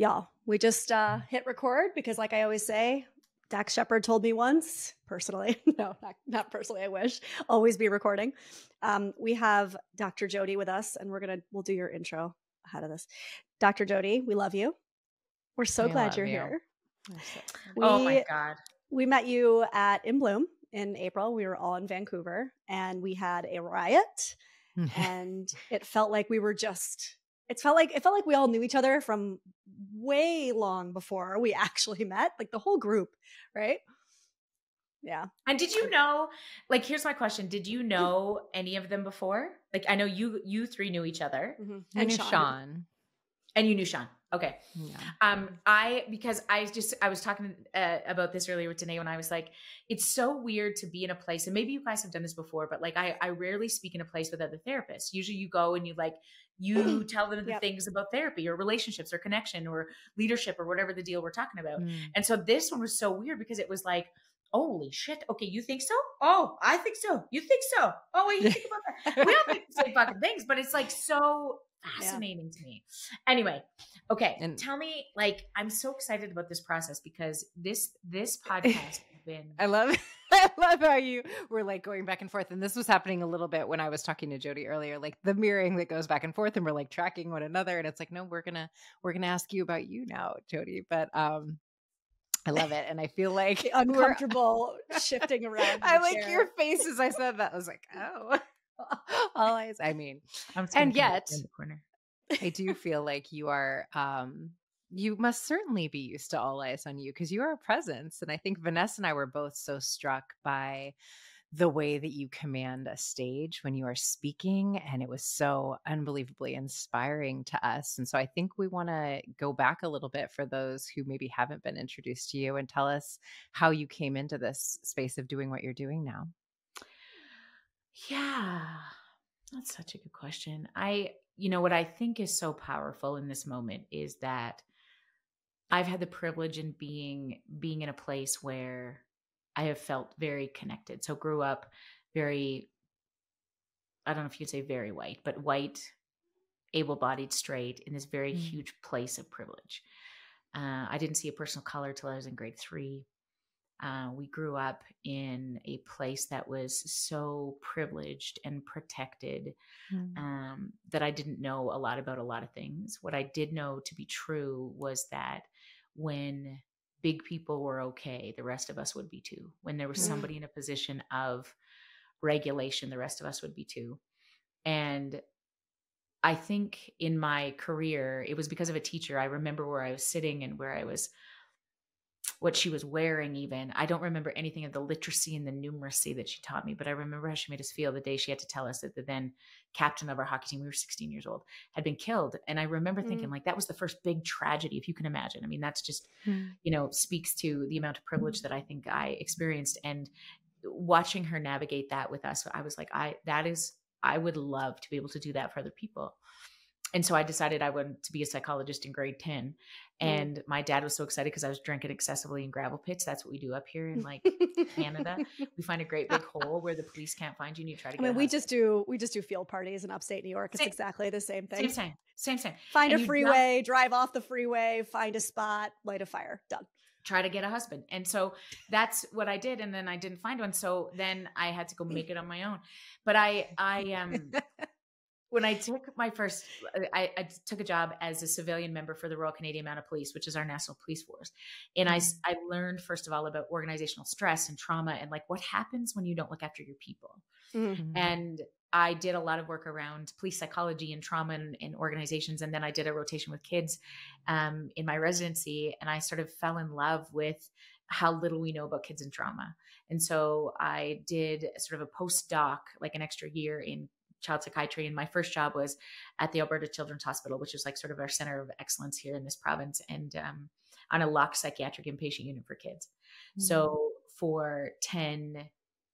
Y'all, we just hit record because, like I always say, Dax Shepard told me once, personally, no, not personally, I wish, always be recording. We have Dr. Jody with us, and we'll do your intro ahead of this. Dr. Jody, we love you. We're so glad you're here. Oh my God. We met you at In Bloom in April. We were all in Vancouver, and we had a riot, and it felt like it felt like we all knew each other from way long before we actually met, like the whole group, right? Yeah. And did you know, like, here's my question. Did you know any of them before? Like, I know you three knew each other. Mm-hmm. And Sean. And you knew Sean. Okay. Yeah. Because I was talking about this earlier with Danae when I was like, it's so weird to be in a place, and maybe you guys have done this before, but like, I rarely speak in a place with other therapists. Usually you go and you tell them the things about therapy or relationships or connection or leadership or whatever the deal we're talking about. And so this one was so weird because it was like, holy shit. Okay. You think so? Oh, I think so. You think so? Oh, wait, you think about that? We all think the same fucking things, but it's like so fascinating to me. Anyway, okay. And tell me, like, I'm so excited about this process because this podcast has been. I love how you were like going back and forth. And this was happening a little bit when I was talking to Jody earlier, like the mirroring that goes back and forth, and we're like tracking one another. And it's like, no, we're gonna ask you about you now, Jody. But I love it. And I feel like the uncomfortable shifting around. I like your face as I said that. I was like, oh. All eyes. I mean, and yet in the corner. I do feel like you are, you must certainly be used to all eyes on you because you are a presence. And I think Vanessa and I were both so struck by the way that you command a stage when you are speaking. And it was so unbelievably inspiring to us. And so I think we want to go back a little bit for those who maybe haven't been introduced to you and tell us how you came into this space of doing what you're doing now. Yeah, that's such a good question. What I think is so powerful in this moment is that I've had the privilege in being in a place where I have felt very connected. So grew up very, I don't know if you could say very white, but white, able-bodied, straight in this very huge place of privilege. I didn't see a person of color till I was in grade 3. We grew up in a place that was so privileged and protected that I didn't know a lot about a lot of things. What I did know to be true was that when big people were okay, the rest of us would be too. When there was somebody in a position of regulation, the rest of us would be too. And I think in my career, it was because of a teacher. I remember where I was sitting and what she was wearing even. I don't remember anything of the literacy and the numeracy that she taught me, but I remember how she made us feel the day she had to tell us that the then captain of our hockey team, we were 16 years old, had been killed. And I remember thinking like, that was the first big tragedy, if you can imagine. I mean, that's just, speaks to the amount of privilege that I think I experienced. And watching her navigate that with us, I was like, I would love to be able to do that for other people. And so I decided I wanted to be a psychologist in grade 10. And my dad was so excited because I was drinking excessively in gravel pits. That's what we do up here in like Canada. We find a great big hole where the police can't find you and you try to get we just do field parties in upstate New York. It's exactly the same thing. Same. Find a freeway, drive off the freeway, find a spot, light a fire, done. Try to get a husband. And so that's what I did. And then I didn't find one. So then I had to go make it on my own. But when I took I took a job as a civilian member for the Royal Canadian Mounted Police, which is our national police force. And I learned, first of all, about organizational stress and trauma and like what happens when you don't look after your people. And I did a lot of work around police psychology and trauma and organizations. And then I did a rotation with kids in my residency. And I sort of fell in love with how little we know about kids and trauma. And so I did sort of a postdoc, like an extra year in child psychiatry. And my first job was at the Alberta Children's Hospital, which is like sort of our center of excellence here in this province, and on a locked psychiatric inpatient unit for kids. So for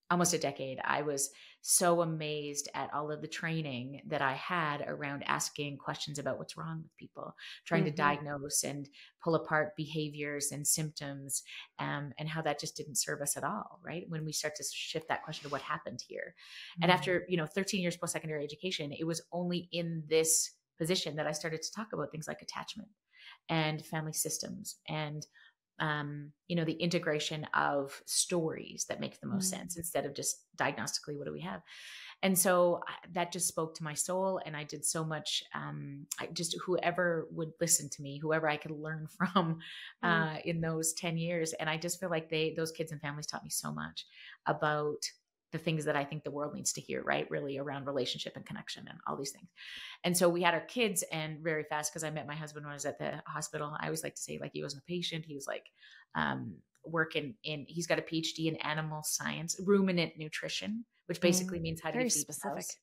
almost a decade, I was so amazed at all of the training that I had around asking questions about what's wrong with people, trying to diagnose and pull apart behaviors and symptoms, and how that just didn't serve us at all, right? When we start to shift that question to what happened here. And after, 13 years post-secondary education, it was only in this position that I started to talk about things like attachment and family systems and, the integration of stories that make the most sense instead of just diagnostically, what do we have? And so that just spoke to my soul. And I did so much, whoever would listen to me, whoever I could learn from in those 10 years. And I just feel like those kids and families taught me so much about the things that I think the world needs to hear, right? Really around relationship and connection and all these things. And so we had our kids, and very fast, because I met my husband when I was at the hospital. I always like to say, like, he wasn't a patient. He was like, he's got a PhD in animal science, ruminant nutrition, which basically means how do you feed specific. cows.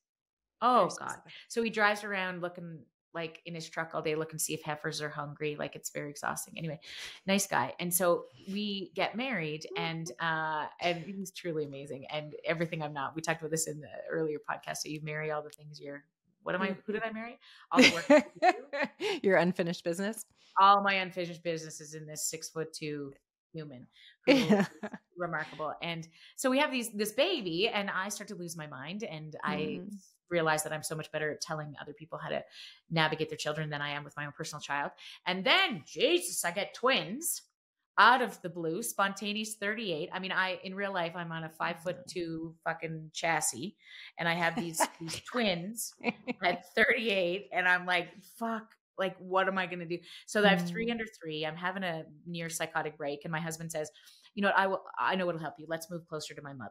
Oh God. So he drives around looking like in his truck all day, looking to see if heifers are hungry. Like, it's very exhausting. Anyway, nice guy. And so we get married, and he's truly amazing and everything I'm not. We talked about this in the earlier podcast. So you marry all the things who did I marry? All the work you do. Your unfinished business. All my unfinished business is in this 6'2" human who is remarkable. And so we have this baby, and I start to lose my mind, and I realize that I'm so much better at telling other people how to navigate their children than I am with my own personal child. And then, Jesus, I get twins out of the blue, spontaneous 38. I mean, in real life, I'm on a 5'2" fucking chassis, and I have these twins at 38, and I'm like, fuck. Like, what am I going to do? So I have 3 under 3. I'm having a near psychotic break. And my husband says, you know what? I know what'll help you. Let's move closer to my mother.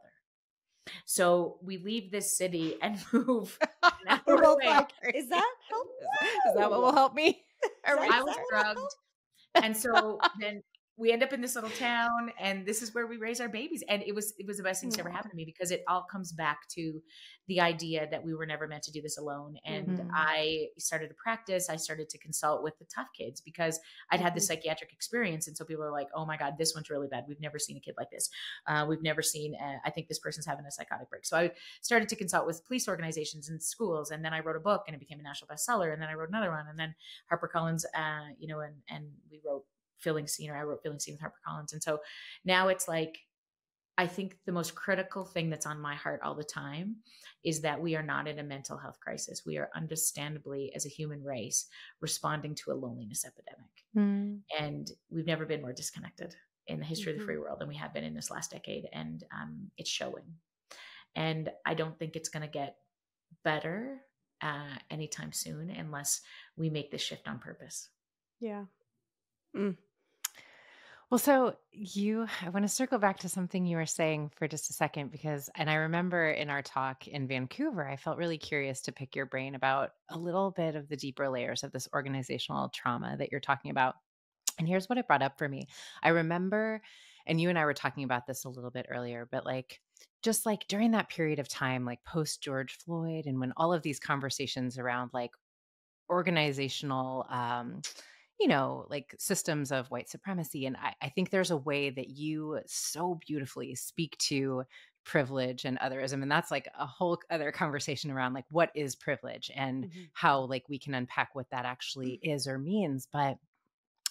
So we leave this city and move. We're both like, is that helpful? Is that what will help me? I was drugged. And so then we end up in this little town, and this is where we raise our babies. And it was the best thing that's ever happened to me, because it all comes back to the idea that we were never meant to do this alone. And I started to practice. I started to consult with the tough kids, because I'd had this psychiatric experience. And so people are like, oh my God, this one's really bad. We've never seen a kid like this. We've never seen, I think this person's having a psychotic break. So I started to consult with police organizations and schools. And then I wrote a book, and it became a national bestseller. And then I wrote another one. And then HarperCollins, and we wrote Filling Scene, or I wrote Filling Scene with HarperCollins. And so now it's like, I think the most critical thing that's on my heart all the time is that we are not in a mental health crisis. We are understandably, as a human race, responding to a loneliness epidemic. And we've never been more disconnected in the history of the free world than we have been in this last decade. And it's showing. And I don't think it's going to get better anytime soon unless we make this shift on purpose. Yeah. Well, so I want to circle back to something you were saying for just a second, and I remember in our talk in Vancouver, I felt really curious to pick your brain about a little bit of the deeper layers of this organizational trauma that you're talking about. And here's what it brought up for me. I remember, and you and I were talking about this a little bit earlier, but just during that period of time, like post George Floyd, and when all of these conversations around like organizational, systems of white supremacy. And I think there's a way that you so beautifully speak to privilege and otherism. And that's like a whole other conversation around like, what is privilege and how like we can unpack what that actually is or means. But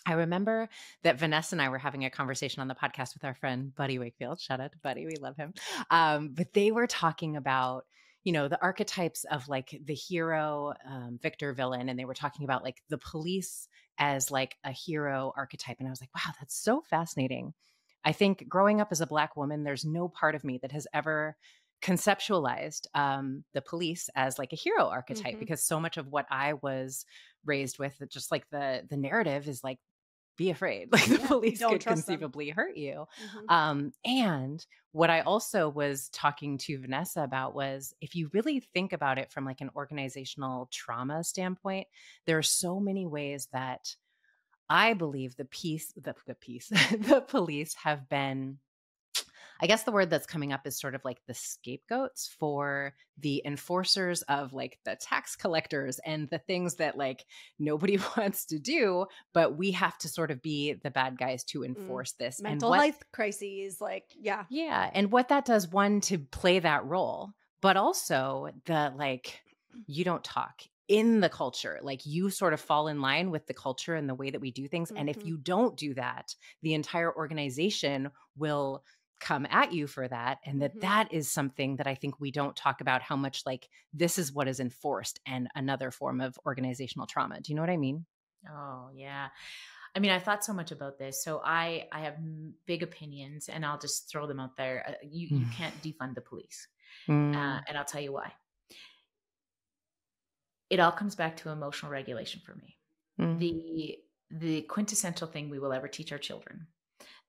I remember that Vanessa and I were having a conversation on the podcast with our friend, Buddy Wakefield. Shout out to Buddy. We love him. But they were talking about, the archetypes of like the hero, victor, villain. And they were talking about like the police as like a hero archetype. And I was like, wow, that's so fascinating. I think growing up as a Black woman, there's no part of me that has ever conceptualized the police as like a hero archetype, because so much of what I was raised with, just like the narrative is like, be afraid, like the police could conceivably hurt you. And what I also was talking to Vanessa about was, if you really think about it from like an organizational trauma standpoint, there are so many ways that I believe the police have been, I guess the word that's coming up is sort of like the scapegoats for the enforcers of like the tax collectors and the things that like nobody wants to do, but we have to sort of be the bad guys to enforce this. Mental health crises, Yeah. And what that does, one, to play that role, but also the like, you don't talk in the culture, like you sort of fall in line with the culture and the way that we do things. And if you don't do that, the entire organization will come at you for that. And that is something that I think we don't talk about, how much like this is what is enforced and another form of organizational trauma. Do you know what I mean? Oh, yeah. I mean, I thought so much about this. So I have big opinions, and I'll just throw them out there. You can't defund the police. And I'll tell you why. It all comes back to emotional regulation for me. The quintessential thing we will ever teach our children,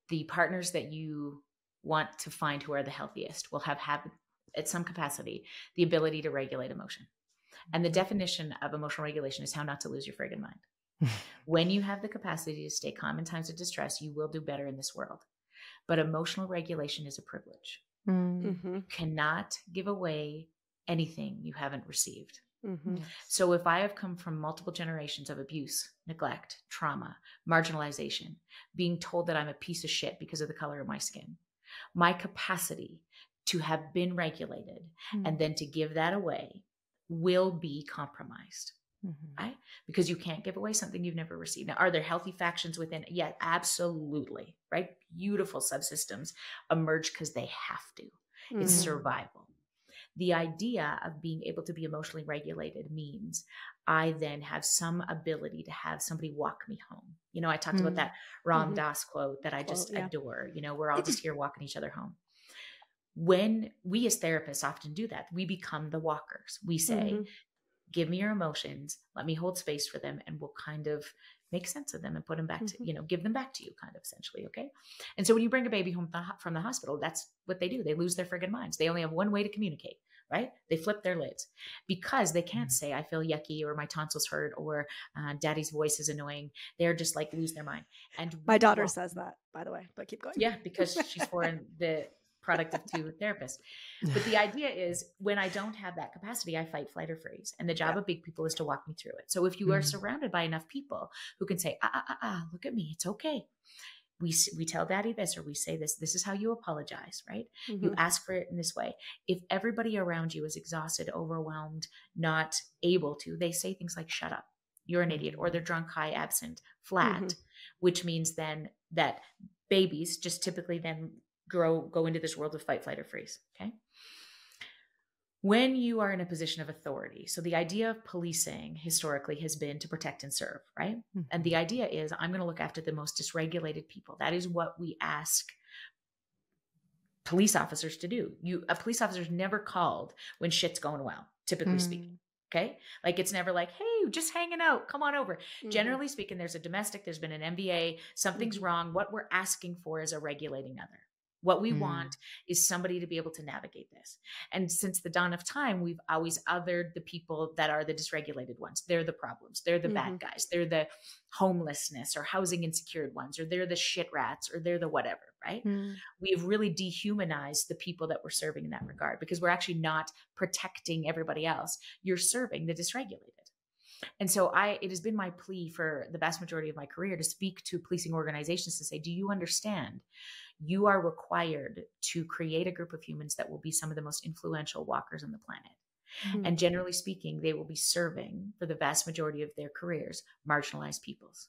the partners that you want to find who are the healthiest will have at some capacity the ability to regulate emotion. And the definition of emotional regulation is how not to lose your friggin' mind. When you have the capacity to stay calm in times of distress, you will do better in this world. But emotional regulation is a privilege. You cannot give away anything you haven't received. So if I have come from multiple generations of abuse, neglect, trauma, marginalization, being told that I'm a piece of shit because of the color of my skin, my capacity to have been regulated and then to give that away will be compromised. Right? Because you can't give away something you've never received. Now, are there healthy factions within? Yeah, absolutely. Right? Beautiful subsystems emerge because they have to. It's survival. The idea of being able to be emotionally regulated means I then have some ability to have somebody walk me home. You know, I talked about that Ram Dass quote that I just adore. You know, we're all just here walking each other home. When we as therapists often do that, we become the walkers. We say, give me your emotions, let me hold space for them, and we'll kind of make sense of them and put them back to, you know, give them back to you kind of essentially. Okay. And so when you bring a baby home from the hospital, that's what they do. They lose their friggin' minds. They only have one way to communicate, right? They flip their lids because they can't say, I feel yucky, or my tonsils hurt, or daddy's voice is annoying. They're just like lose their mind. And my daughter says that, by the way, but keep going. Yeah, because she's the product of two therapists. But the idea is when I don't have that capacity, I fight, flight, or freeze. And the job of big people is to walk me through it. So if you are surrounded by enough people who can say, look at me, it's okay. We tell daddy this, or we say this is how you apologize, right? You ask for it in this way. If everybody around you is exhausted, overwhelmed, not able to, they say things like, shut up, you're an idiot, or they're drunk, high, absent, flat, which means then that babies just typically then go into this world of fight, flight, or freeze. Okay. When you are in a position of authority, so the idea of policing historically has been to protect and serve, right? And the idea is I'm going to look after the most dysregulated people. That is what we ask police officers to do. A police officer is never called when shit's going well, typically speaking. Okay. Like it's never like, hey, just hanging out, come on over. Generally speaking, there's a domestic, there's been an MVA, something's wrong. What we're asking for is a regulating other. What we want is somebody to be able to navigate this. And since the dawn of time, we've always othered the people that are the dysregulated ones. They're the problems. They're the bad guys. They're the homelessness or housing insecure ones, or they're the shit rats, or they're the whatever, right? We've really dehumanized the people that we're serving in that regard, because we're actually not protecting everybody else. You're serving the dysregulated. And so it has been my plea for the vast majority of my career to speak to policing organizations to say, do you understand? You are required to create a group of humans that will be some of the most influential walkers on the planet. And generally speaking, they will be serving for the vast majority of their careers, marginalized peoples.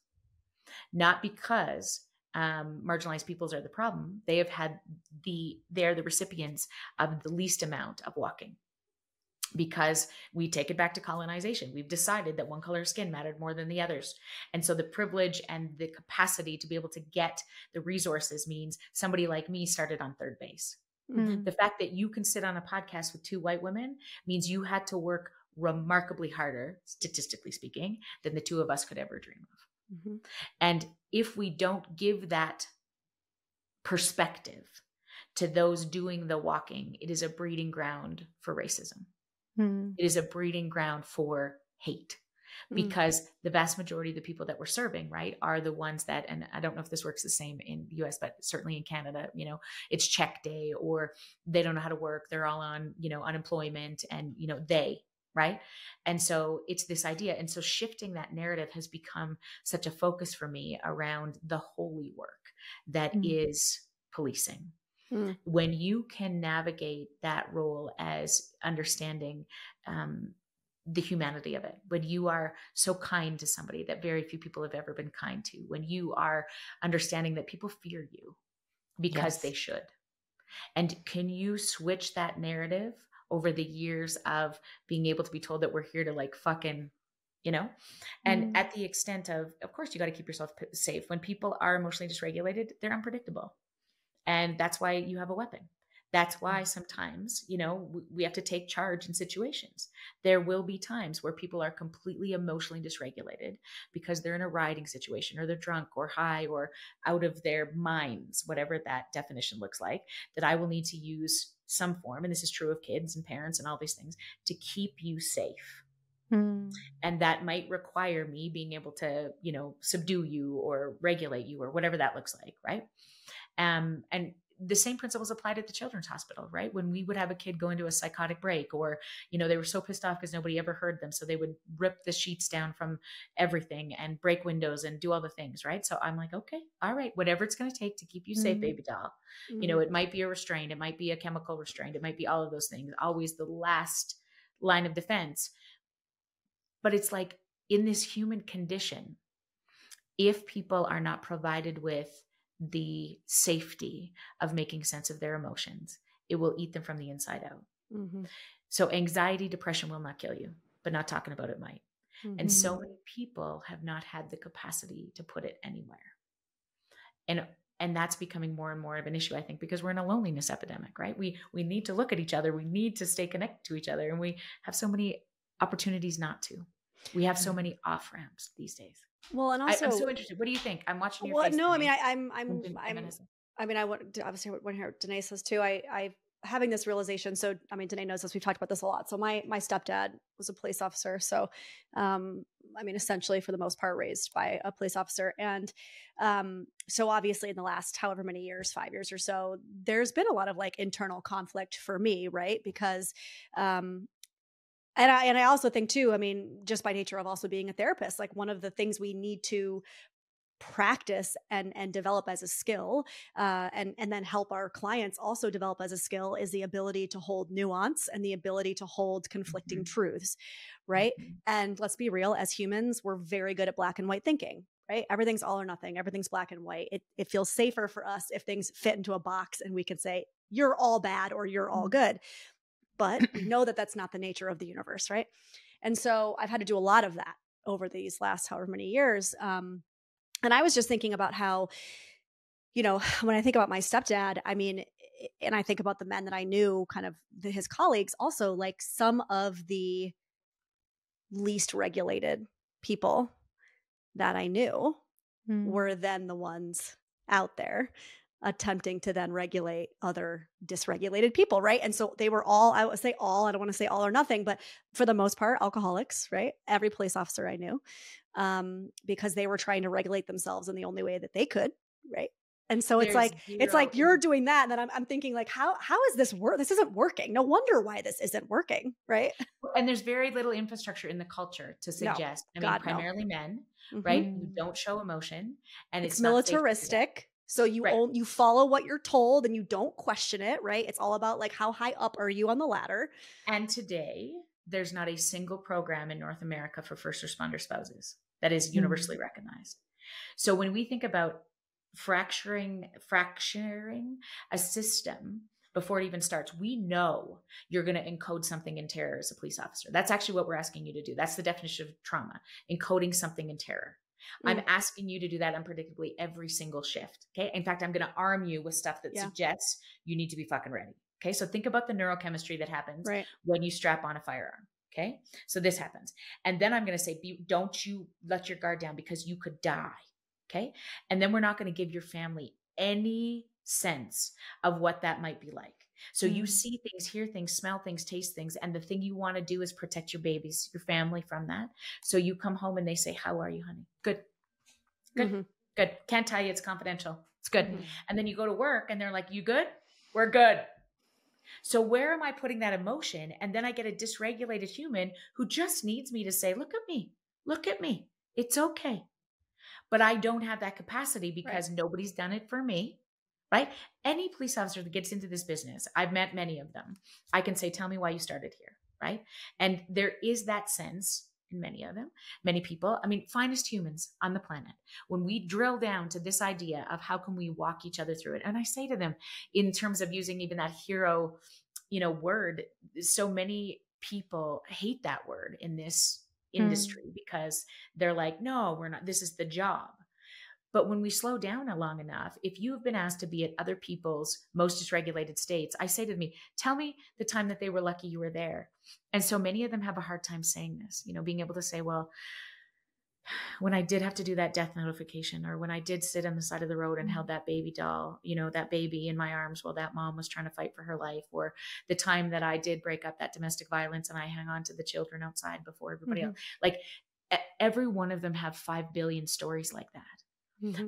Not because marginalized peoples are the problem. They're the recipients of the least amount of walking. Because we take it back to colonization. We've decided that one color of skin mattered more than the others. And so the privilege and the capacity to be able to get the resources means somebody like me started on third base. The fact that you can sit on a podcast with two white women means you had to work remarkably harder, statistically speaking, than the two of us could ever dream of. And if we don't give that perspective to those doing the walking, it is a breeding ground for racism. It is a breeding ground for hate, because the vast majority of the people that we're serving, right, are the ones that, and I don't know if this works the same in the US, but certainly in Canada, you know, it's check day, or they don't know how to work. They're all on, you know, unemployment, and, you know, right. And so it's this idea. And so shifting that narrative has become such a focus for me around the holy work that is policing. When you can navigate that role as understanding the humanity of it, when you are so kind to somebody that very few people have ever been kind to, when you are understanding that people fear you because they should. And can you switch that narrative over the years of being able to be told that we're here to like fucking you know? And at the extent of course, you got to keep yourself safe. When people are emotionally dysregulated, they're unpredictable. And that's why you have a weapon. That's why sometimes, you know, we have to take charge in situations. There will be times where people are completely emotionally dysregulated because they're in a riding situation, or they're drunk or high or out of their minds, whatever that definition looks like, that I will need to use some form. And this is true of kids and parents and all these things, to keep you safe. And that might require me being able to, you know, subdue you or regulate you or whatever that looks like. Right. And the same principles applied at the children's hospital, right? When we would have a kid go into a psychotic break, or, you know, they were so pissed off because nobody ever heard them. So they would rip the sheets down from everything and break windows and do all the things, right? So I'm like, okay, all right, whatever it's going to take to keep you safe, baby doll. You know, it might be a restraint. It might be a chemical restraint. It might be all of those things, always the last line of defense. But it's like, in this human condition, if people are not provided with the safety of making sense of their emotions, it will eat them from the inside out. So anxiety, depression will not kill you, but not talking about it might. And so many people have not had the capacity to put it anywhere. And that's becoming more and more of an issue, I think, because we're in a loneliness epidemic, right? We need to look at each other. We need to stay connected to each other. And we have so many opportunities not to. We have so many off ramps these days. Well, and also, I'm so interested. What do you think? I'm watching your well, face. no, today. I mean, I want to obviously want to hear Danae says too. I having this realization. So, I mean, Danae knows this. We've talked about this a lot. So my stepdad was a police officer. So, I mean, essentially for the most part raised by a police officer. And, so obviously in the last however many years, 5 years or so, there's been a lot of like internal conflict for me, right? Because, and I also think too, I mean, just by nature of also being a therapist, like one of the things we need to practice and develop as a skill, and then help our clients also develop as a skill, is the ability to hold nuance and the ability to hold conflicting truths, right? And let's be real, as humans, we're very good at black and white thinking, right? Everything's all or nothing. Everything's black and white. It feels safer for us if things fit into a box and we can say, you're all bad or you're all good. But we know that that's not the nature of the universe, right? And so I've had to do a lot of that over these last however many years. And I was just thinking about how, you know, when I think about my stepdad, I mean, and I think about the men that I knew, kind of his colleagues, also like some of the least regulated people that I knew were then the ones out there attempting to then regulate other dysregulated people, right? And so they were all, I would say all, I don't want to say all or nothing, but for the most part, alcoholics, right? Every police officer I knew, because they were trying to regulate themselves in the only way that they could, right? And so it's like you're doing that, and then I'm thinking like, how is this work? This isn't working. No wonder why this isn't working, right? And there's very little infrastructure in the culture to suggest. No, I mean, primarily men, right? You don't show emotion, and it's militaristic. So you follow what you're told and you don't question it, right? It's all about like, how high up are you on the ladder? And today there's not a single program in North America for first responder spouses that is universally recognized. So when we think about fracturing a system before it even starts, we know you're going to encode something in terror as a police officer. That's actually what we're asking you to do. That's the definition of trauma, encoding something in terror. I'm asking you to do that unpredictably every single shift. Okay. In fact, I'm going to arm you with stuff that suggests you need to be fucking ready. Okay. So think about the neurochemistry that happens when you strap on a firearm. Okay. So this happens. And then I'm going to say, don't you let your guard down, because you could die. Okay. And then we're not going to give your family any sense of what that might be like. So you see things, hear things, smell things, taste things. And the thing you want to do is protect your babies, your family from that. So you come home and they say, how are you, honey? Good. Good. Can't tell you, it's confidential. It's good. And then you go to work and they're like, you good? We're good. So where am I putting that emotion? And then I get a dysregulated human who just needs me to say, look at me. It's okay. But I don't have that capacity because nobody's done it for me. Right? Any police officer that gets into this business, I've met many of them. I can say, tell me why you started here. Right? And there is that sense in many of them, many people, I mean, finest humans on the planet. When we drill down to this idea of how can we walk each other through it. And I say to them, in terms of using even that hero, word, so many people hate that word in this industry because they're like, no, we're not, this is the job. But when we slow down long enough, if you have been asked to be at other people's most dysregulated states, I say to me, tell me the time that they were lucky you were there. And so many of them have a hard time saying this, being able to say, well, when I did have to do that death notification, or when I did sit on the side of the road and held that baby doll, that baby in my arms while that mom was trying to fight for her life, or the time that I did break up that domestic violence and I hang on to the children outside before everybody else. Like every one of them have 5 billion stories like that.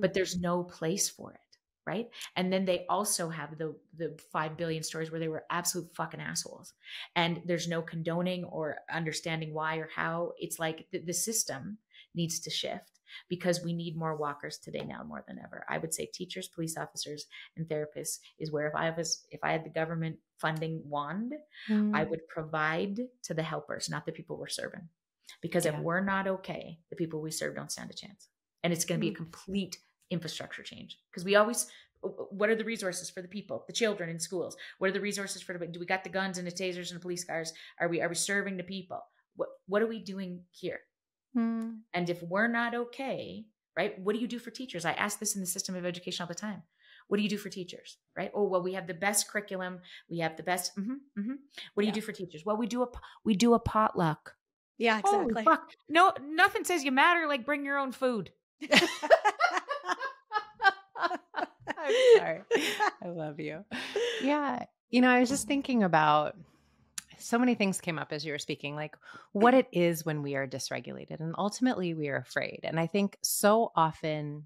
But there's no place for it, right? And then they also have the 5 billion stories where they were absolute fucking assholes, and there's no condoning or understanding why or how. It's like the system needs to shift, because we need more walkers today now more than ever. I would say teachers, police officers, and therapists is where if I had the government funding wand, I would provide to the helpers, not the people we're serving. Because if we're not okay, the people we serve don't stand a chance. And it's going to be a complete infrastructure change, because we always, what are the resources for the people, the children in schools? What are the resources for do we got the guns and the tasers and the police cars? Are we serving the people? What are we doing here? And if we're not okay, right? What do you do for teachers? I ask this in the system of education all the time. What do you do for teachers? Right? Oh, well, we have the best curriculum. We have the best. What do you do for teachers? Well, we do a potluck. Yeah, exactly. Holy fuck. No, nothing says you matter like bring your own food. I'm sorry. I love you. Yeah. I was just thinking about so many things came up as you were speaking, like what it is when we are dysregulated, and ultimately we are afraid. And I think so often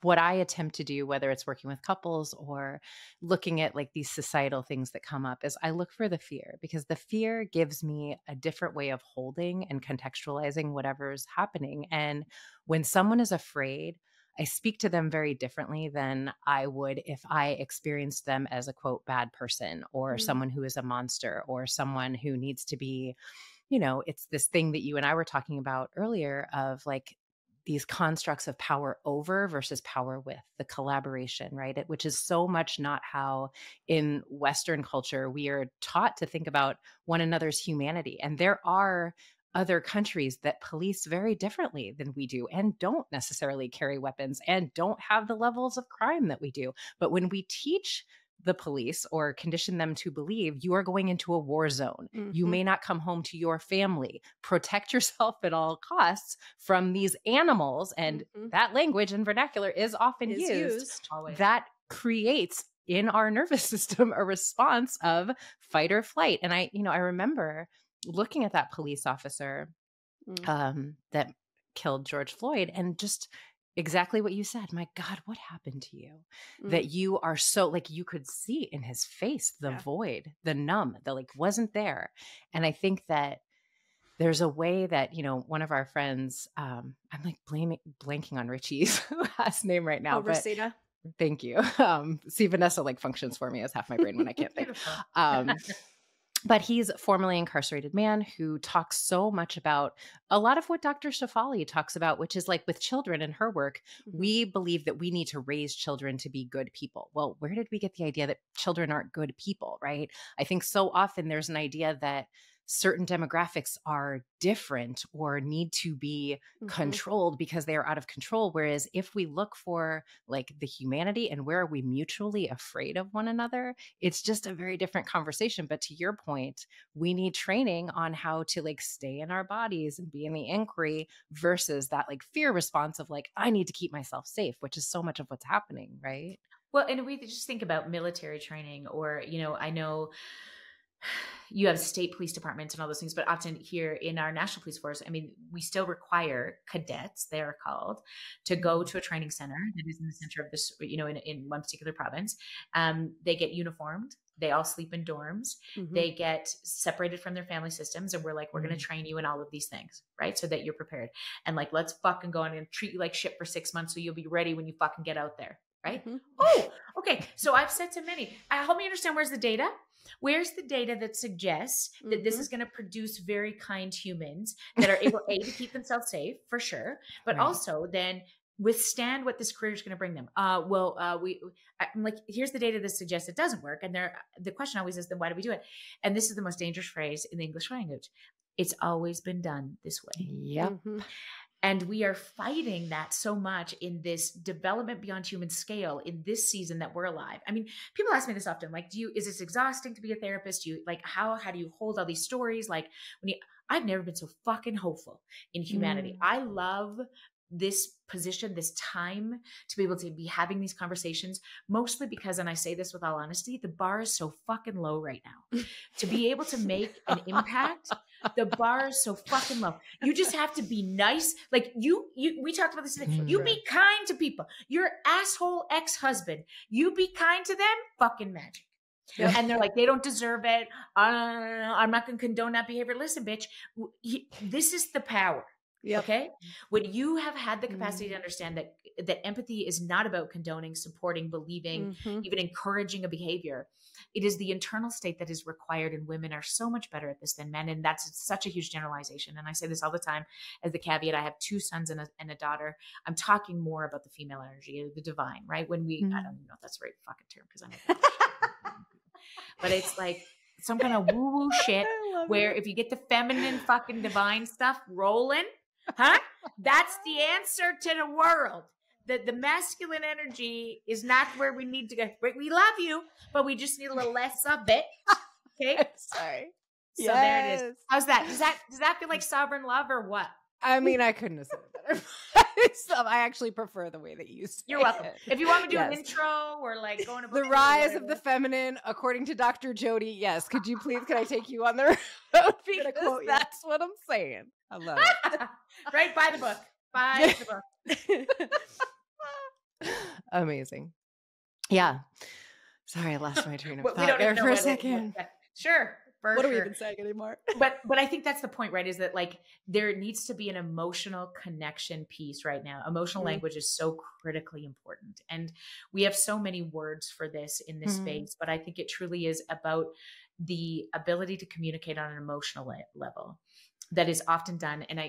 what I attempt to do, whether it's working with couples or looking at like these societal things that come up, is I look for the fear, because the fear gives me a different way of holding and contextualizing whatever's happening. And when someone is afraid, I speak to them very differently than I would if I experienced them as a quote bad person, or someone who is a monster, or someone who needs to be, it's this thing that you and I were talking about earlier of like these constructs of power over versus power with, the collaboration, right? Which is so much not how in Western culture we are taught to think about one another's humanity. And there are other countries that police very differently than we do, and don't necessarily carry weapons and don't have the levels of crime that we do. But when we teach the police or condition them to believe you are going into a war zone, you may not come home to your family, protect yourself at all costs from these animals, and that language and vernacular is often used. That creates in our nervous system a response of fight or flight. And I remember looking at that police officer that killed George Floyd, and just exactly what you said. My God, what happened to you? That you are so, like, you could see in his face the void, the numb, the like wasn't there. And I think that there's a way that, one of our friends, I'm like blanking on Richie's last name right now. But Rosita. Thank you. See, Vanessa like functions for me as half my brain when I can't think. But he's a formerly incarcerated man who talks so much about a lot of what Dr. Shafali talks about, which is like with children in her work, we believe that we need to raise children to be good people. Well, where did we get the idea that children aren't good people, right? I think so often there's an idea that certain demographics are different or need to be controlled because they are out of control. Whereas if we look for like the humanity and where are we mutually afraid of one another, it's just a very different conversation. But to your point, we need training on how to like stay in our bodies and be in the inquiry versus that like fear response of like, I need to keep myself safe, which is so much of what's happening, right? Well, and we just think about military training, or, I know you have state police departments and all those things, but often here in our national police force, I mean, we still require cadets, they are called, to go to a training center that is in the center of this, in one particular province. They get uniformed. They all sleep in dorms. They get separated from their family systems. And we're like, we're going to train you in all of these things, right? So that you're prepared. And like, let's fucking go on and treat you like shit for 6 months so you'll be ready when you fucking get out there, right? Oh, okay. So I've said to many, help me understand, where's the data? Where's the data that suggests that this is going to produce very kind humans that are able, A, to keep themselves safe, for sure, but also then withstand what this career is going to bring them? I'm like, here's the data that suggests it doesn't work. And the question always is, then why do we do it? And this is the most dangerous phrase in the English language. It's always been done this way. Yep. Mm-hmm. And we are fighting that so much in this development beyond human scale in this season that we're alive. I mean, people ask me this often, like, is this exhausting to be a therapist? How do you hold all these stories? Like I've never been so fucking hopeful in humanity. I love this position, this time to be able to be having these conversations, mostly because, and I say this with all honesty, the bar is so fucking low right now. To be able to make an impact, the bar is so fucking low. You just have to be nice. Like we talked about this today. You be kind to people. Your asshole ex-husband, you be kind to them, fucking magic. Yep. And they're like, they don't deserve it. I'm not going to condone that behavior. Listen, bitch, this is the power. Yep. Okay. When you have had the capacity to understand that empathy is not about condoning, supporting, believing, even encouraging a behavior, it is the internal state that is required, and women are so much better at this than men. And that's such a huge generalization. And I say this all the time as the caveat. I have 2 sons and a daughter. I'm talking more about the female energy, the divine, right? When I don't even know if that's the right fucking term, because I know but it's like some kind of woo-woo shit where if you get the feminine fucking divine stuff rolling, that's the answer to the world. The masculine energy is not where we need to go. We love you, but we just need a little less of it. Okay. Sorry. So there it is. How's that? Does that feel like sovereign love or what? I mean, I couldn't have said it better. I actually prefer the way that you say it. You're welcome. If you want me to do an intro or like going to the rise of the feminine, according to Dr. Jody. Yes. Could I take you on the road? Because that's what I'm saying. I love it. Right. Buy the book. Buy the book. Amazing. Yeah. Sorry, I lost my train of thought we don't there know for a second. Sure. What are we even saying anymore? But I think that's the point, right? Is that like there needs to be an emotional connection piece right now. Emotional language is so critically important. And we have so many words for this in this space, but I think it truly is about the ability to communicate on an emotional level that is often done. And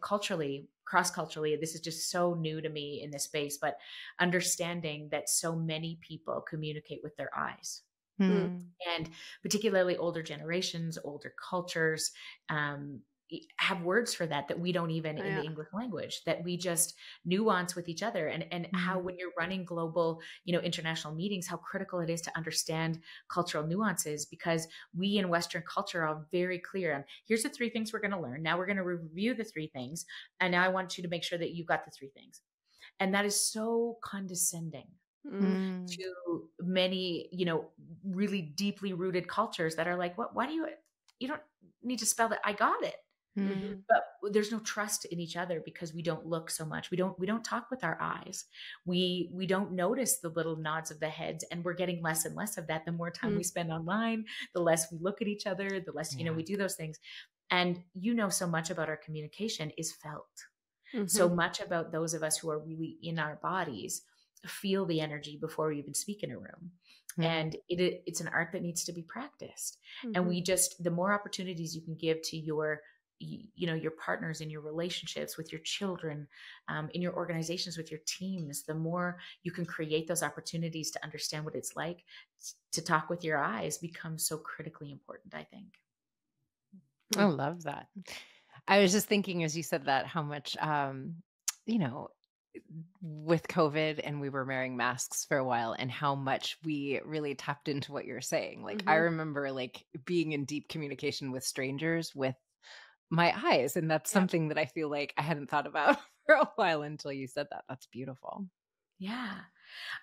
culturally, cross-culturally, this is just so new to me in this space, but understanding that so many people communicate with their eyes. And particularly older generations, older cultures have words for that we don't even in the English language, that we just nuance with each other. And how when you're running global, international meetings, how critical it is to understand cultural nuances, because we in Western culture are very clear on here's the 3 things we're going to learn. Now we're going to review the 3 things. And now I want you to make sure that you got the 3 things. And that is so condescending. To many, really deeply rooted cultures that are like, what? Why do you don't need to spell that? I got it. But there's no trust in each other because we don't look so much. We don't talk with our eyes. We don't notice the little nods of the heads, and we're getting less and less of that. The more time we spend online, the less we look at each other, the less, we do those things. And so much about our communication is felt. So much about those of us who are really in our bodies feel the energy before we even speak in a room. And it's an art that needs to be practiced. And the more opportunities you can give to your partners in your relationships, with your children, in your organizations, with your teams, the more you can create those opportunities to understand what it's like to talk with your eyes becomes so critically important, I think. I love that. I was just thinking as you said that, how much, with COVID, and we were wearing masks for a while, and how much we really tapped into what you're saying. Like, I remember like being in deep communication with strangers with my eyes. And that's something that I feel like I hadn't thought about for a while until you said that. That's beautiful. Yeah,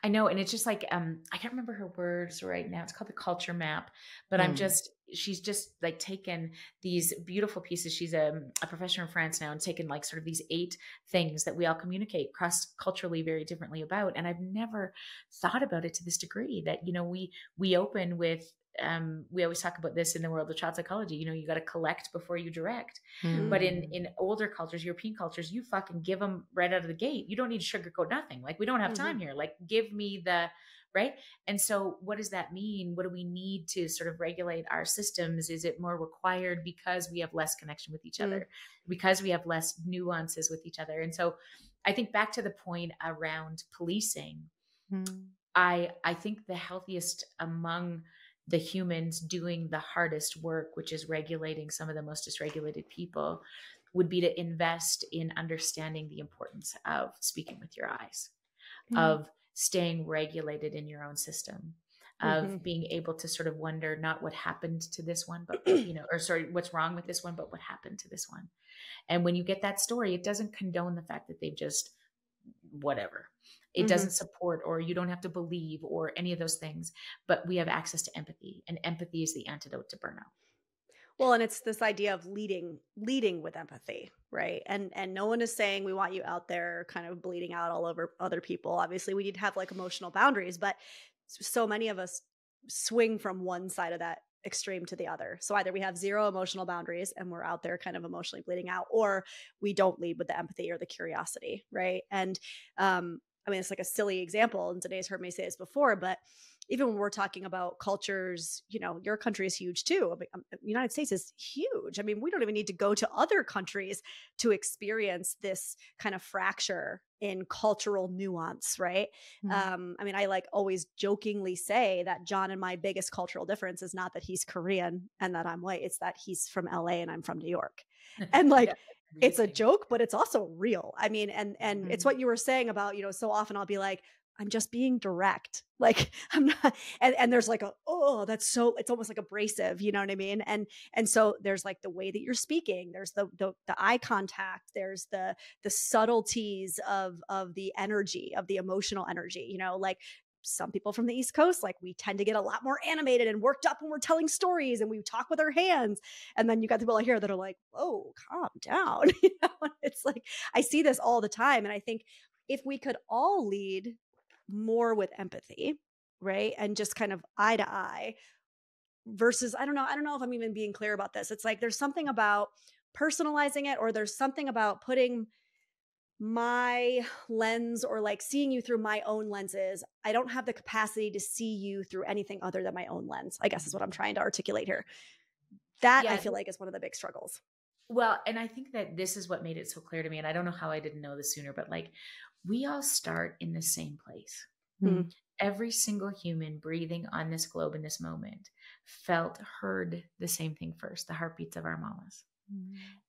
I know. And it's just like, I can't remember her words right now. It's called the culture map, but she's just like taken these beautiful pieces. She's a professor in France now, and taken like sort of these 8 things that we all communicate cross-culturally very differently about. And I've never thought about it to this degree that, we open with, we always talk about this in the world of child psychology, you got to collect before you direct. But in older cultures, European cultures, you fucking give them right out of the gate. You don't need to sugarcoat nothing. Like, we don't have time here. Like, give me right. And so what does that mean? What do we need to sort of regulate our systems? Is it more required because we have less connection with each other, because we have less nuances with each other? And so I think back to the point around policing, I think the healthiest among the humans doing the hardest work, which is regulating some of the most dysregulated people, would be to invest in understanding the importance of speaking with your eyes, of staying regulated in your own system, of being able to sort of wonder not what happened to this one, but, what's wrong with this one, but what happened to this one. And when you get that story, it doesn't condone the fact that they've just whatever. It doesn't support, or you don't have to believe, or any of those things, but we have access to empathy, and empathy is the antidote to burnout. Well, and it's this idea of leading with empathy, right? And no one is saying we want you out there kind of bleeding out all over other people. Obviously, we need to have like emotional boundaries, but so many of us swing from one side of that extreme to the other. So either we have zero emotional boundaries and we're out there kind of emotionally bleeding out, or we don't lead with the empathy or the curiosity, right? And I mean, it's like a silly example, and Danae's heard me say this before, but even when we're talking about cultures, your country is huge too. I mean, the United States is huge. I mean, we don't even need to go to other countries to experience this kind of fracture in cultural nuance, right? I mean, I like always jokingly say that John and my biggest cultural difference is not that he's Korean and that I'm white. It's that he's from LA and I'm from New York. And like, it's a joke, but it's also real. I mean, and it's what you were saying about, so often I'll be like, I'm just being direct. Like I'm not, and there's like that's so, it's almost like abrasive, you know what I mean? And so there's like the way that you're speaking, there's the eye contact, there's the subtleties of the energy, of the emotional energy, like some people from the East Coast, like we tend to get a lot more animated and worked up when we're telling stories and we talk with our hands. And then you got the people out here that are like, oh, calm down. It's like, I see this all the time. And I think if we could all lead more with empathy, right? And just kind of eye to eye versus, I don't know if I'm even being clear about this. It's like, there's something about personalizing it, or there's something about putting my lens or like seeing you through my own lenses. I don't have the capacity to see you through anything other than my own lens, I guess is what I'm trying to articulate here. That I feel like is one of the big struggles. Well, and I think that this is what made it so clear to me. And I don't know how I didn't know this sooner, but like we all start in the same place. Every single human breathing on this globe in this moment heard the same thing first, the heartbeats of our mamas.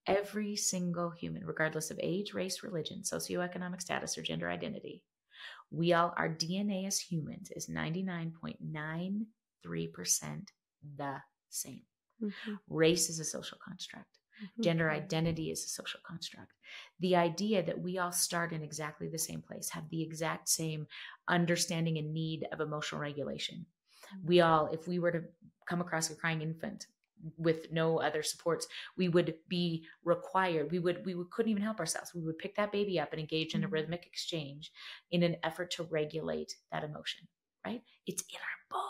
Every single human, regardless of age, race, religion, socioeconomic status, or gender identity, our DNA as humans is 99.93% the same. Race is a social construct. Gender identity is a social construct. The idea that we all start in exactly the same place, have the exact same understanding and need of emotional regulation. We all, if we were to come across a crying infant with no other supports, we would be required. We couldn't even help ourselves. We would pick that baby up and engage in a rhythmic exchange in an effort to regulate that emotion, right? It's in our bones.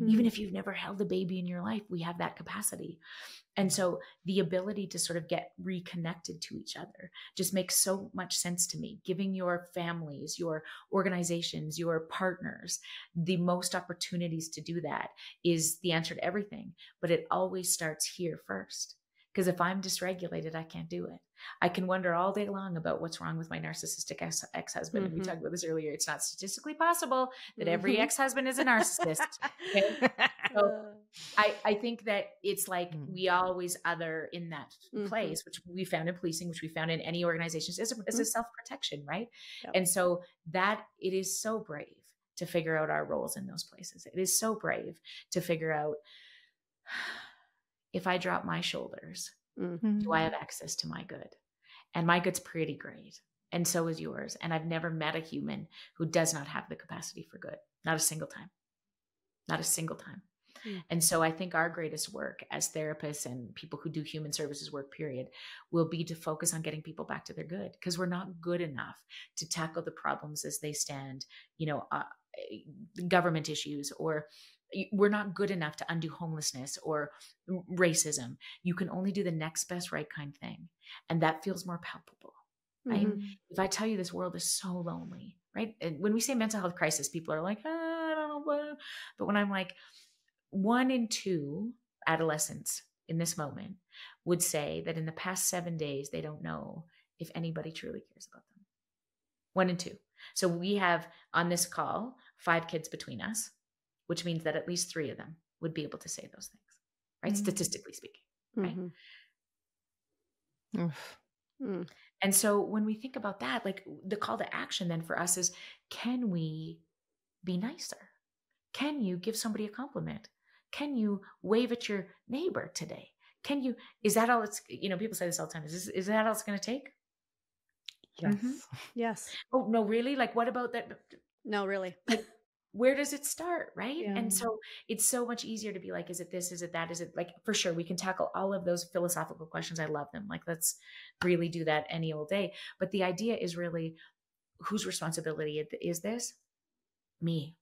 Even if you've never held a baby in your life, we have that capacity. And so the ability to sort of get reconnected to each other just makes so much sense to me. Giving your families, your organizations, your partners, the most opportunities to do that is the answer to everything. But it always starts here first. Because if I'm dysregulated, I can't do it. I can wonder all day long about what's wrong with my narcissistic ex-husband. And we talked about this earlier. It's not statistically possible that every ex-husband is a narcissist. Okay? So I think that it's like we always other in that place, which we found in policing, which we found in any organizations, is a self-protection, right? Yep. And so that it is so brave to figure out our roles in those places. It is so brave to figure out, if I drop my shoulders, do I have access to my good? And my good's pretty great. And so is yours. And I've never met a human who does not have the capacity for good. Not a single time. Not a single time. And so I think our greatest work as therapists and people who do human services work, period, will be to focus on getting people back to their good, because we're not good enough to tackle the problems as they stand, government issues, or we're not good enough to undo homelessness or racism. You can only do the next best right kind thing. And that feels more palpable, right? If I tell you this world is so lonely, right? And when we say mental health crisis, people are like, I don't know what. But when I'm like, 1 in 2 adolescents in this moment would say that in the past 7 days, they don't know if anybody truly cares about them. 1 in 2. So we have on this call 5 kids between us, which means that at least 3 of them would be able to say those things, right? Statistically speaking, right? And so when we think about that, like the call to action then for us is, can we be nicer? Can you give somebody a compliment? Can you wave at your neighbor today? Is that all it's, people say this all the time. Is that all it's going to take? Yes. Yes. Oh, no, really? Like, what about that? No, really. Like, where does it start? Right. Yeah. And so it's so much easier to be like, is it this? Is it that? Is it like, for sure, we can tackle all of those philosophical questions. I love them. Like, let's really do that any old day. But the idea is really, whose responsibility is this? Me.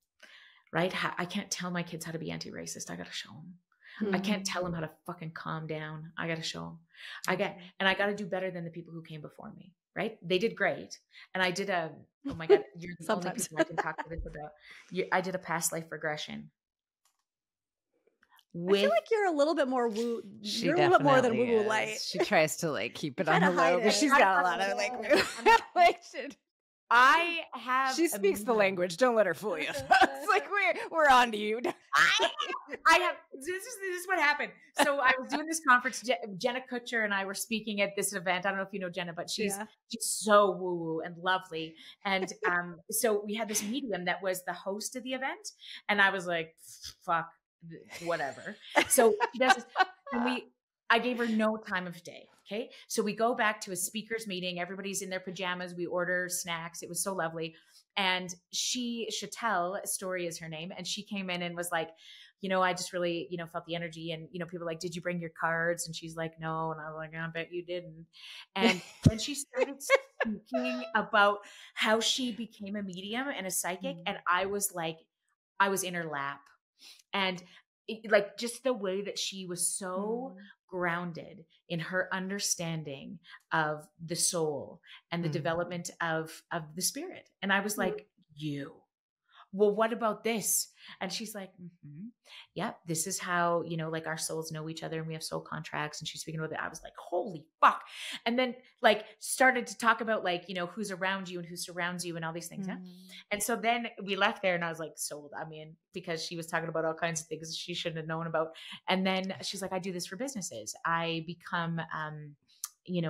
Right? I can't tell my kids how to be anti-racist. I got to show them. I can't tell them how to fucking calm down. I got to show them. I got to do better than the people who came before me. Right? They did great. And I did oh my God, you're the only people I can talk to this about. I did a past life regression. I feel like you're a little bit more woo. You're a little bit more than woo light. She tries to like keep it on the low, but she's got a lot of like I have. She speaks the language. Don't let her fool you. It's like we're on to you. I have. This is what happened. So I was doing this conference. Jenna Kutcher and I were speaking at this event. I don't know if you know Jenna, but she's so woo woo and lovely. And so we had this medium that was the host of the event, and I was like, "Fuck, whatever." So she does this, and I gave her no time of day. Okay. So we go back to a speakers meeting. Everybody's in their pajamas. We order snacks. It was so lovely. And Chatelle, Story is her name. And she came in and was like, I just really, felt the energy. And, people were like, did you bring your cards? And she's like, no. And I was like, I bet you didn't. And then she started speaking about how she became a medium and a psychic. And I was in her lap. And like just the way that she was so grounded in her understanding of the soul and the development of the spirit. And I was like, well, what about this? And she's like, yeah, this is how, like our souls know each other and we have soul contracts. And she's speaking about it. I was like, holy fuck. And then like started to talk about like, who's around you and who surrounds you and all these things. And so then we left there and I was like, sold. I mean, because she was talking about all kinds of things she shouldn't have known about. And then she's like, I do this for businesses. I become,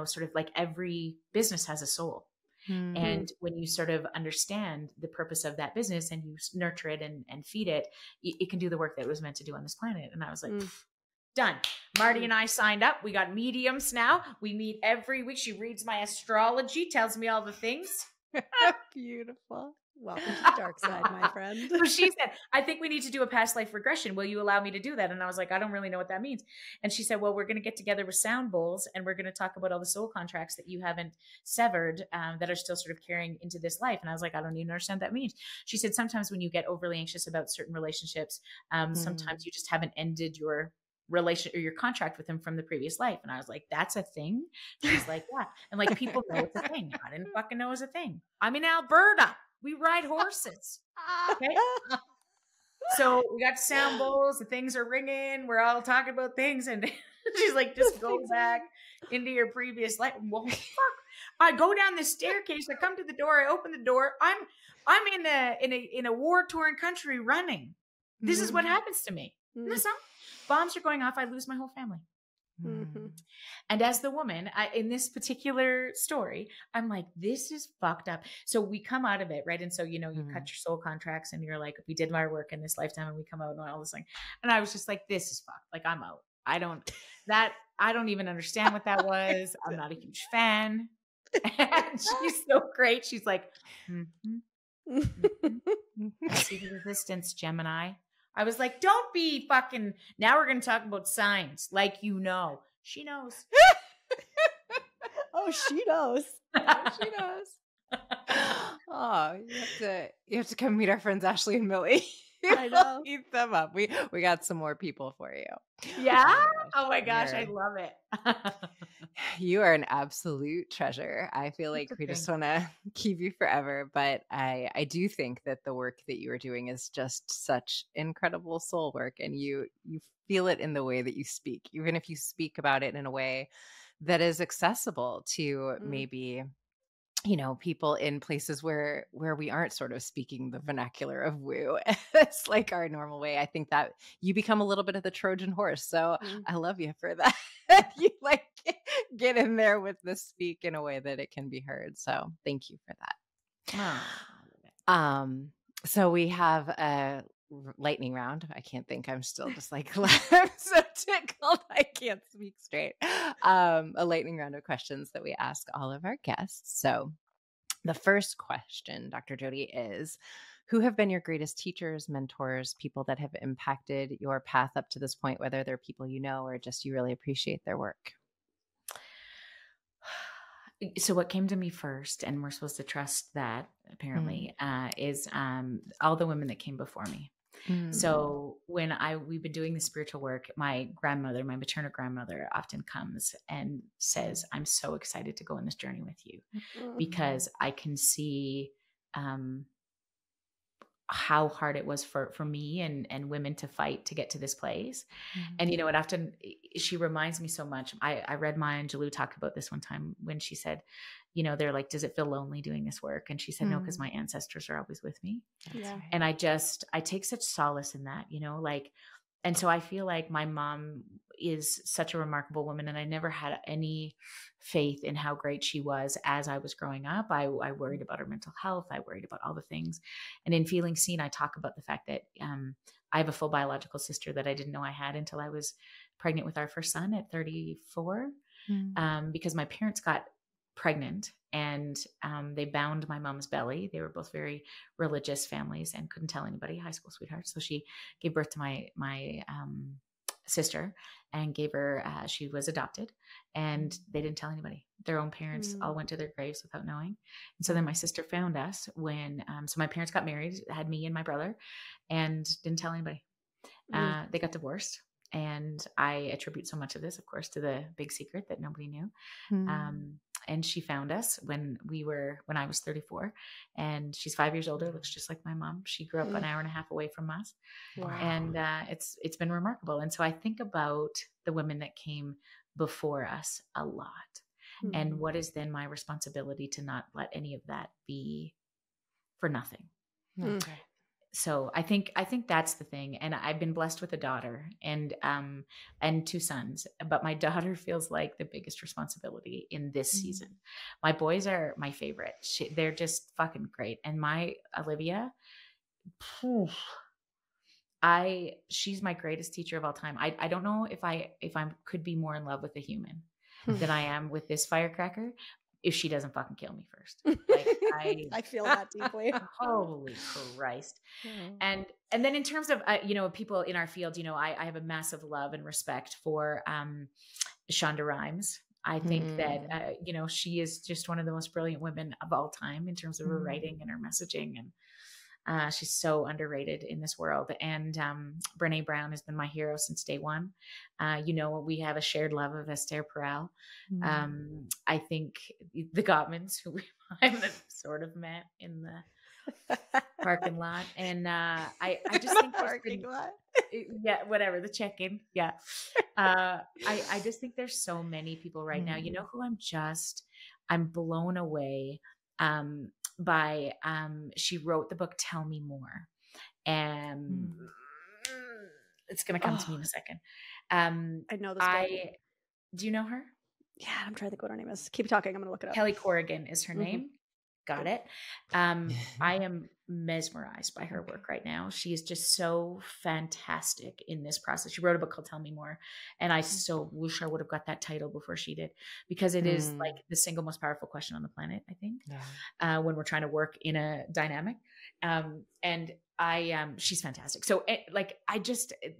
sort of like every business has a soul. And when you sort of understand the purpose of that business and you nurture it and feed it, it can do the work that it was meant to do on this planet. And I was like, done. Marty and I signed up. We got mediums now. We meet every week. She reads my astrology, tells me all the things. Beautiful. Welcome to the dark side, my friend. So she said, I think we need to do a past life regression. Will you allow me to do that? And I was like, I don't really know what that means. And she said, well, we're going to get together with sound bowls and we're going to talk about all the soul contracts that you haven't severed that are still sort of carrying into this life. And I was like, I don't even understand what that means. She said, sometimes when you get overly anxious about certain relationships, sometimes you just haven't ended your relation or your contract with him from the previous life. And I was like, that's a thing. She's like, yeah. And like, people know it's a thing. I didn't fucking know it was a thing. I'm in Alberta. We ride horses. Okay. So we got sound bowls. The things are ringing. We're all talking about things. And she's like, just go back into your previous life. Well, fuck. I go down the staircase. I come to the door. I open the door. I'm in a war-torn country running. This is what happens to me. That's all. Bombs are going off. I lose my whole family. And as the woman in this particular story, I'm like, this is fucked up. So we come out of it, right? And so, you cut your soul contracts and you're like, we did our work in this lifetime and we come out and all this thing. And I was just like, this is fucked. Like, I'm out. I don't even understand what that was. I'm not a huge fan. And she's so great. She's like, I see the resistance, Gemini. I was like, don't be fucking, now we're going to talk about signs. Like, she knows. Oh, she knows. She knows. Oh, you have to come meet our friends Ashley and Millie. I know. Eat them up. We got some more people for you. Yeah. Oh my gosh, I love it. You are an absolute treasure. I feel like we just want to keep you forever, but I do think that the work that you are doing is just such incredible soul work, and you feel it in the way that you speak, even if you speak about it in a way that is accessible to maybe you know, people in places where we aren't sort of speaking the vernacular of woo. It's like our normal way. I think that you become a little bit of the Trojan horse. So I love you for that. You like get in there with the speak in a way that it can be heard. So thank you for that. So we have a lightning round. I can't think. I'm still just like, I'm so tickled. I can't speak straight. A lightning round of questions that we ask all of our guests. So the first question, Dr. Jody, is who have been your greatest teachers, mentors, people that have impacted your path up to this point, whether they're people you know or just you really appreciate their work? So what came to me first, and we're supposed to trust that apparently, is all the women that came before me. So when we've been doing the spiritual work, my grandmother, my maternal grandmother, often comes and says, "I'm so excited to go on this journey with you because I can see how hard it was for me and women to fight to get to this place." And you know, it often, she reminds me so much. I read Maya Angelou talk about this one time when she said, you know, they're like, does it feel lonely doing this work? And she said, no, because my ancestors are always with me. Yeah. And I take such solace in that, you know, like, and so I feel like my mom is such a remarkable woman, and I never had any faith in how great she was as I was growing up. I worried about her mental health. I worried about all the things. And in Feeling Seen, I talk about the fact that I have a full biological sister that I didn't know I had until I was pregnant with our first son at 34, because my parents got pregnant and they bound my mom's belly. They were both very religious families and couldn't tell anybody, high school sweethearts. So she gave birth to my sister and gave her, she was adopted, and they didn't tell anybody. Their own parents all went to their graves without knowing. And so then my sister found us when, so my parents got married, had me and my brother, and didn't tell anybody. They got divorced. And I attribute so much of this, of course, to the big secret that nobody knew. And she found us when I was 34, and she's 5 years older, looks just like my mom. She grew up an hour and a half away from us. Wow. And it's been remarkable. And so I think about the women that came before us a lot. And what is then my responsibility to not let any of that be for nothing. Okay. So I think that's the thing. And I've been blessed with a daughter and 2 sons, but my daughter feels like the biggest responsibility in this season. My boys are my favorite. They're just fucking great. And my Olivia, she's my greatest teacher of all time. I don't know if I could be more in love with a human than I am with this firecracker, if she doesn't fucking kill me first. Like I feel that deeply. Holy Christ. And then in terms of, you know, people in our field, you know, I have a massive love and respect for Shonda Rhimes. I think that, you know, she is just one of the most brilliant women of all time in terms of her writing and her messaging. And she's so underrated in this world. And Brene Brown has been my hero since day one. You know, we have a shared love of Esther Perel. I think the Gottmans, who I've sort of met in the parking lot. And I just think parking lot. Yeah, whatever, the check-in. Yeah. I just think there's so many people right now. You know who I'm blown away by, she wrote the book Tell Me More, and it's going to come to me in a second. I know this book. Do you know her? Yeah, I'm trying to think what her name is. Keep talking. I'm going to look it up. Kelly Corrigan is her name. Got it. I am mesmerized by her work right now. She is just so fantastic in this process. She wrote a book called Tell Me More, and I so wish I would have got that title before she did, because it is like the single most powerful question on the planet, I think, when we're trying to work in a dynamic. And she's fantastic. So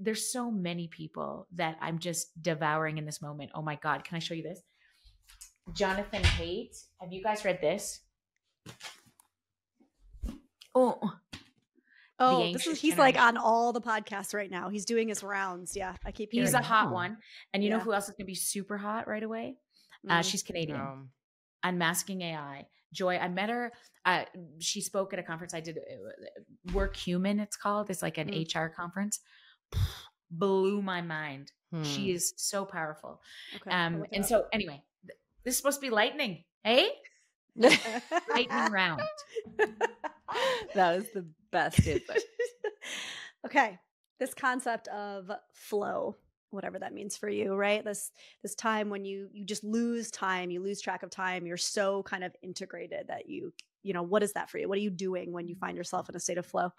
there's so many people that I'm just devouring in this moment. Oh my God. Can I show you this? Jonathan Haidt. Have you guys read this? He's like on all the podcasts right now. He's doing his rounds. Yeah, I keep hearing He's a hot one. And you know who else is going to be super hot right away? She's Canadian. Unmasking AI. Joy, I met her. She spoke at a conference I did. Work Human, it's called. It's like an HR conference. Blew my mind. She is so powerful. Okay, and so anyway, this is supposed to be lightning. Hey? lightning round. That was the best input. Okay. This concept of flow, whatever that means for you, right? This time when you just lose time, you lose track of time. You're so kind of integrated that you know, what is that for you? What are you doing when you find yourself in a state of flow?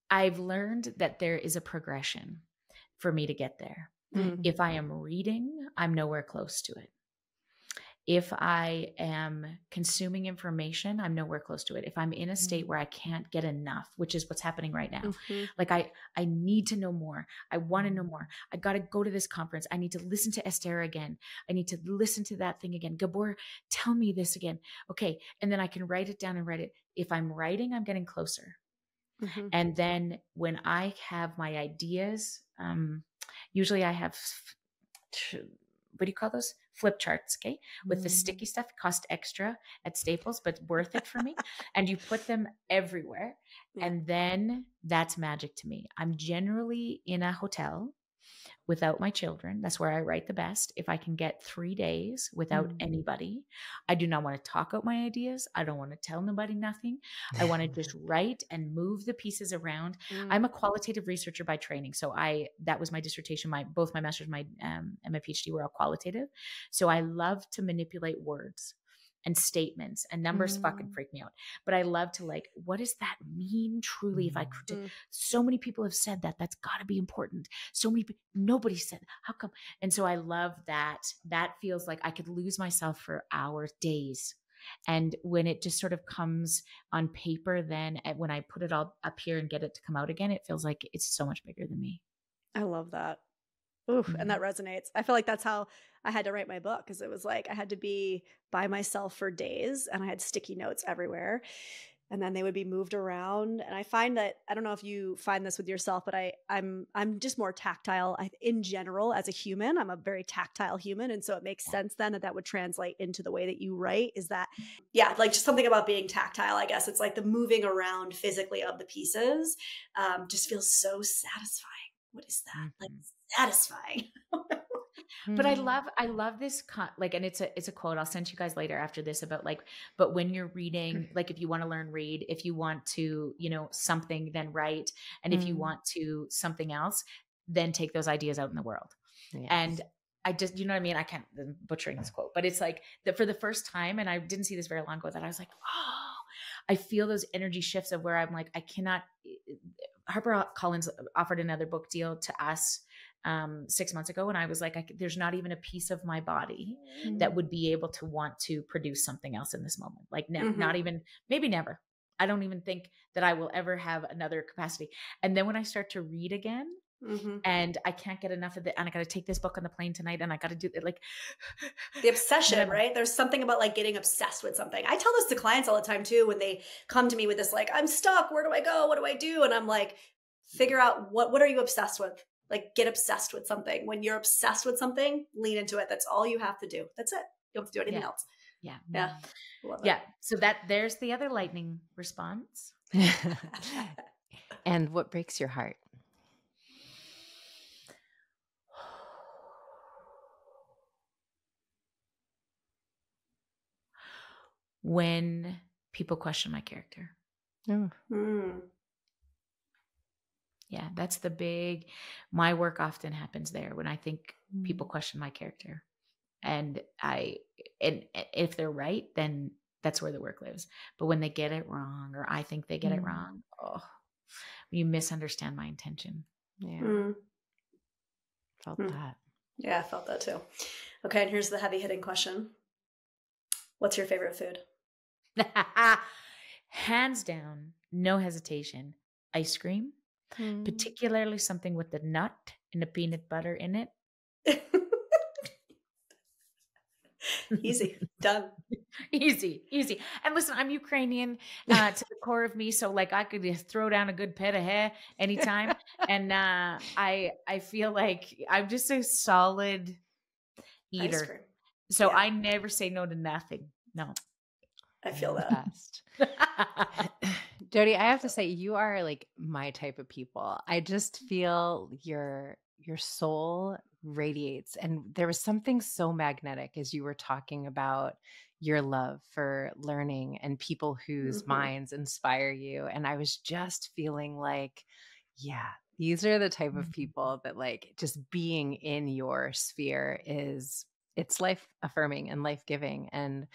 I've learned that there is a progression for me to get there. Mm. If I am reading, I'm nowhere close to it. If I am consuming information, I'm nowhere close to it. If I'm in a state where I can't get enough, which is what's happening right now, like I need to know more. I want to know more. I got to go to this conference. I need to listen to Esther again. I need to listen to that thing again. Gabor, tell me this again. Okay. And then I can write it down and write it. If I'm writing, I'm getting closer. And then when I have my ideas, usually I have, what do you call those? Flip charts, okay? With the sticky stuff, cost extra at Staples, but worth it for me. And you put them everywhere. And then that's magic to me. I'm generally in a hotel without my children. That's where I write the best. If I can get 3 days without anybody, I do not want to talk out my ideas. I don't want to tell nobody nothing. I want to just write and move the pieces around. I'm a qualitative researcher by training. So that was my dissertation. Both my master's, and my PhD were all qualitative. So I love to manipulate words and statements, and numbers fucking freak me out. But I love to what does that mean truly? If I could, so many people have said that, that's got to be important. So many, nobody said, how come? And so I love that. That feels like I could lose myself for hours, days. And when it just sort of comes on paper, then when I put it all up here and get it to come out again, it feels like it's so much bigger than me. I love that. Oof, and that resonates. I feel like that's how I had to write my book, because it was like I had to be by myself for days, and I had sticky notes everywhere, and then they would be moved around. And I find that, I don't know if you find this with yourself, but I'm just more tactile in general as a human. I'm a very tactile human, and so it makes sense then that would translate into the way that you write. Is that, like just something about being tactile, I guess. It's like the moving around physically of the pieces just feels so satisfying. What is that? Like satisfying. But I love this, and it's a quote. I'll send you guys later after this about but when you're reading, if you want to learn, read. If you want to, something, then write. And if you want to something else, then take those ideas out in the world. Yes. And I just, you know what I mean? I can't, I'm butchering this quote, but it's like that for the first time. And I didn't see this very long ago, that I was like, oh, I feel those energy shifts of where I'm like, I cannot. HarperCollins offered another book deal to us 6 months ago. And I was like, there's not even a piece of my body that would be able to want to produce something else in this moment. Not even, maybe never. I don't even think that I will ever have another capacity. And then when I start to read again, and I can't get enough of it, and I got to take this book on the plane tonight, and I got to do it, the obsession, right? There's something about getting obsessed with something. I tell this to clients all the time too, when they come to me with this, I'm stuck. Where do I go? What do I do? And I'm like, figure out what are you obsessed with? Get obsessed with something. When you're obsessed with something, lean into it. That's all you have to do. That's it. You don't have to do anything else. Yeah. Yeah. Love it. Yeah. So there's the other lightning response. And what breaks your heart? When people question my character. Yeah, that's my work often happens there when I think people question my character. And if they're right, then that's where the work lives. But when they get it wrong, or I think they get it wrong, you misunderstand my intention. Yeah. Felt that. Yeah, I felt that too. Okay, and here's the heavy hitting question. What's your favorite food? Hands down, no hesitation, ice cream, particularly something with the nut and the peanut butter in it. Easy. Done. Easy. And listen, I'm Ukrainian to the core of me. So I could just throw down a good pet of hair anytime. And I feel like I'm just a solid eater. So I never say no to nothing. No. I feel that. Jody, I have to say, you are my type of people. I just feel your soul radiates. And there was something so magnetic as you were talking about your love for learning and people whose minds inspire you. And I was just feeling like, yeah, these are the type of people that like just being in your sphere it's life affirming and life giving. And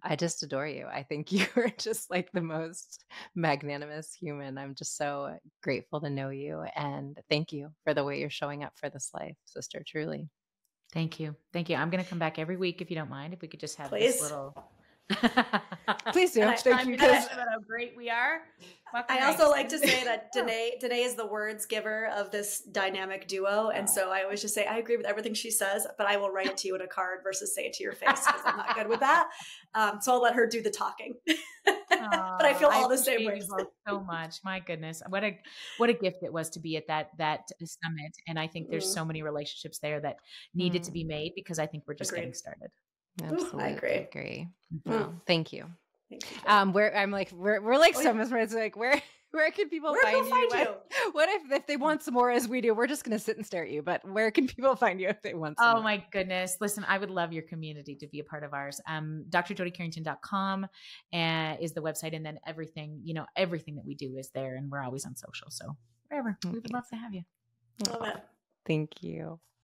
I just adore you. I think you're just like the most magnanimous human. I'm just so grateful to know you. And thank you for the way you're showing up for this life, sister, truly. Thank you. Thank you. I'm going to come back every week if you don't mind. If we could just have Please. this little. Please do. Thank you. About how great we are. I also like to say that Danae is the words giver of this dynamic duo. And so I always just say, I agree with everything she says, but I will write it to you in a card versus say it to your face because I'm not good with that. So I'll let her do the talking. But I feel all the same way. So much. My goodness. What a gift it was to be at that summit. And I think there's so many relationships there that needed to be made because I think we're just getting started. Absolutely. I agree. Well, thank you. Thank you. We're like so mesmerized. Like where can people find you? What if they want some more as we do? We're just going to sit and stare at you. But where can people find you if they want some more? My goodness. Listen, I would love your community to be a part of ours. drjodycarrington.com is the website. And then everything that we do is there. And we're always on social. So wherever. We would love to have you. Love it. Thank you.